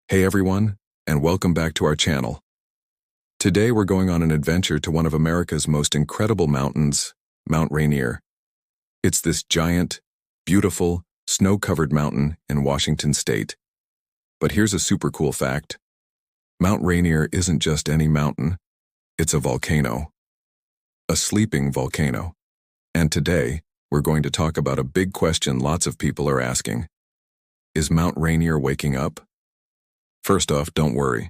Hey everyone, and welcome back to our channel. Today we're going on an adventure to one of America's most incredible mountains, Mount Rainier. It's this giant, beautiful, snow-covered mountain in Washington state. But here's a super cool fact. Mount Rainier isn't just any mountain, it's a volcano. A sleeping volcano. And today, we're going to talk about a big question lots of people are asking. Is Mount Rainier waking up? First off, don't worry.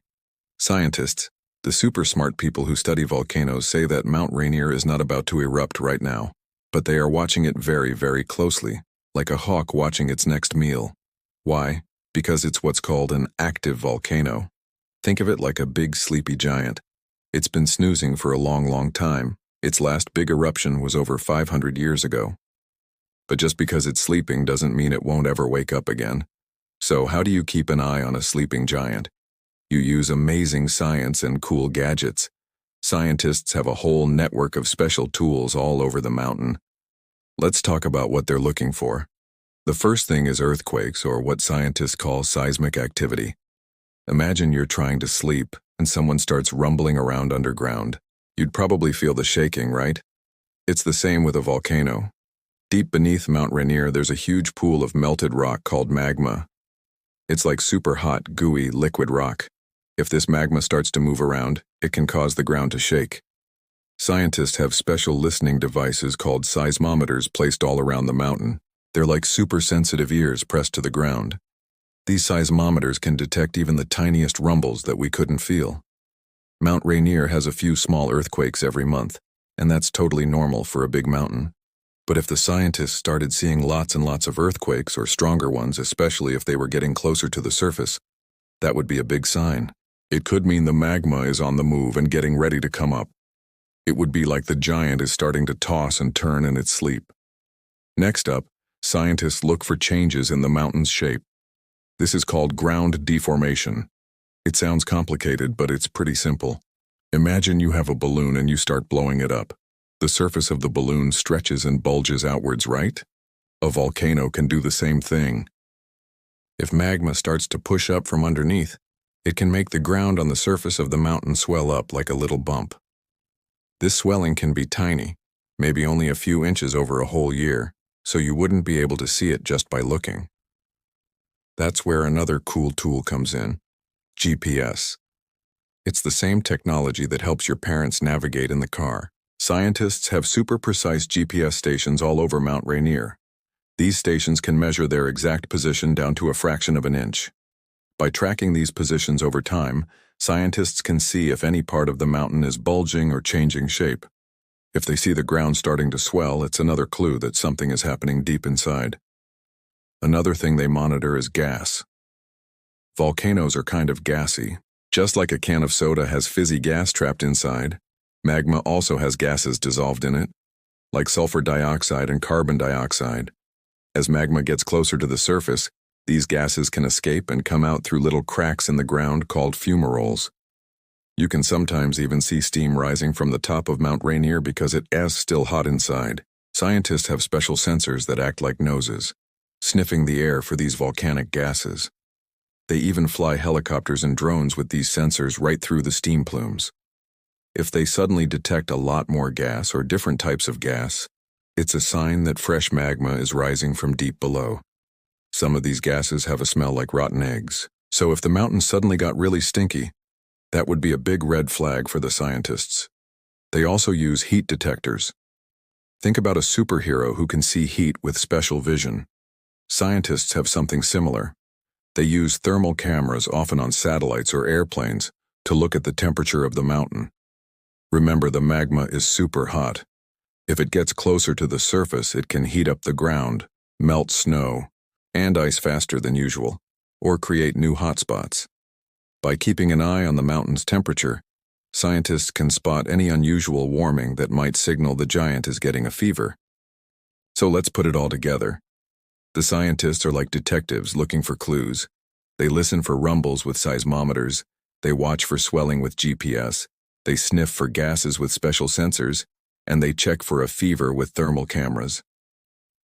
Scientists, the super smart people who study volcanoes, say that Mount Rainier is not about to erupt right now, but they are watching it very, very closely, like a hawk watching its next meal. Why? Because it's what's called an active volcano. Think of it like a big sleepy giant. It's been snoozing for a long, long time. Its last big eruption was over 500 years ago. But just because it's sleeping doesn't mean it won't ever wake up again. So how do you keep an eye on a sleeping giant? You use amazing science and cool gadgets. Scientists have a whole network of special tools all over the mountain. Let's talk about what they're looking for. The first thing is earthquakes, or what scientists call seismic activity. Imagine you're trying to sleep and someone starts rumbling around underground. You'd probably feel the shaking, right? It's the same with a volcano. Deep beneath Mount Rainier, there's a huge pool of melted rock called magma. It's like super hot, gooey, liquid rock. If this magma starts to move around, it can cause the ground to shake. Scientists have special listening devices called seismometers placed all around the mountain. They're like super sensitive ears pressed to the ground. These seismometers can detect even the tiniest rumbles that we couldn't feel. Mount Rainier has a few small earthquakes every month, and that's totally normal for a big mountain. But if the scientists started seeing lots and lots of earthquakes, or stronger ones, especially if they were getting closer to the surface, that would be a big sign. It could mean the magma is on the move and getting ready to come up. It would be like the giant is starting to toss and turn in its sleep. Next up, scientists look for changes in the mountain's shape. This is called ground deformation. It sounds complicated, but it's pretty simple. Imagine you have a balloon and you start blowing it up. The surface of the balloon stretches and bulges outwards, right? A volcano can do the same thing. If magma starts to push up from underneath, it can make the ground on the surface of the mountain swell up like a little bump. This swelling can be tiny, maybe only a few inches over a whole year, so you wouldn't be able to see it just by looking. That's where another cool tool comes in: GPS. It's the same technology that helps your parents navigate in the car. Scientists have super precise GPS stations all over Mount Rainier. These stations can measure their exact position down to a fraction of an inch. By tracking these positions over time, scientists can see if any part of the mountain is bulging or changing shape. If they see the ground starting to swell, it's another clue that something is happening deep inside. Another thing they monitor is gas. Volcanoes are kind of gassy. Just like a can of soda has fizzy gas trapped inside, magma also has gases dissolved in it, like sulfur dioxide and carbon dioxide. As magma gets closer to the surface, these gases can escape and come out through little cracks in the ground called fumaroles. You can sometimes even see steam rising from the top of Mount Rainier because it is still hot inside. Scientists have special sensors that act like noses, sniffing the air for these volcanic gases. They even fly helicopters and drones with these sensors right through the steam plumes. If they suddenly detect a lot more gas or different types of gas, it's a sign that fresh magma is rising from deep below. Some of these gases have a smell like rotten eggs, so if the mountain suddenly got really stinky, that would be a big red flag for the scientists. They also use heat detectors. Think about a superhero who can see heat with special vision. Scientists have something similar. They use thermal cameras, often on satellites or airplanes, to look at the temperature of the mountain. Remember, the magma is super hot. If it gets closer to the surface, it can heat up the ground, melt snow and ice faster than usual, or create new hotspots. By keeping an eye on the mountain's temperature, scientists can spot any unusual warming that might signal the giant is getting a fever. So let's put it all together. The scientists are like detectives looking for clues. They listen for rumbles with seismometers, they watch for swelling with GPS, they sniff for gases with special sensors, and they check for a fever with thermal cameras.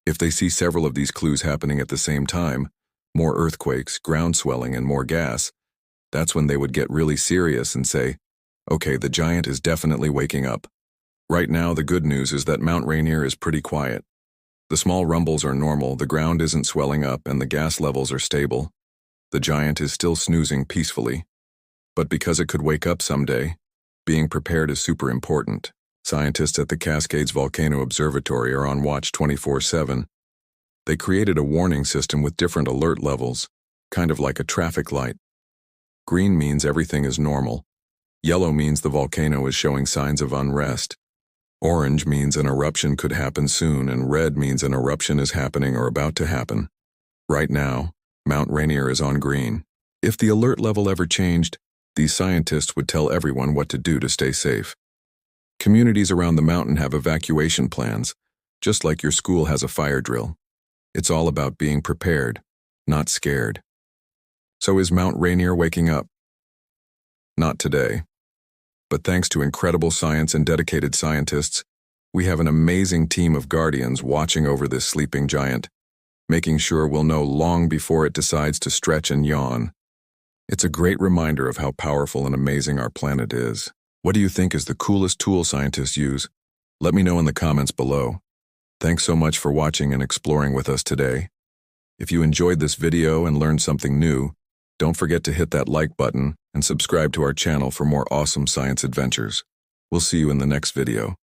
If they see several of these clues happening at the same time, more earthquakes, ground swelling, and more gas, That's when they would get really serious and say, okay, the giant is definitely waking up. Right now, the good news is that Mount Rainier is pretty quiet. The small rumbles are normal, the ground isn't swelling up, and the gas levels are stable. The giant is still snoozing peacefully. But because it could wake up someday, being prepared is super important. Scientists at the Cascades Volcano Observatory are on watch 24/7. They created a warning system with different alert levels, kind of like a traffic light. Green means everything is normal. Yellow means the volcano is showing signs of unrest. Orange means an eruption could happen soon, and red means an eruption is happening or about to happen. Right now, Mount Rainier is on green. If the alert level ever changed, these scientists would tell everyone what to do to stay safe. Communities around the mountain have evacuation plans, just like your school has a fire drill. It's all about being prepared, not scared. So is Mount Rainier waking up? Not today. But thanks to incredible science and dedicated scientists, we have an amazing team of guardians watching over this sleeping giant, making sure we'll know long before it decides to stretch and yawn. It's a great reminder of how powerful and amazing our planet is. What do you think is the coolest tool scientists use? Let me know in the comments below. Thanks so much for watching and exploring with us today. If you enjoyed this video and learned something new, don't forget to hit that like button and subscribe to our channel for more awesome science adventures. We'll see you in the next video.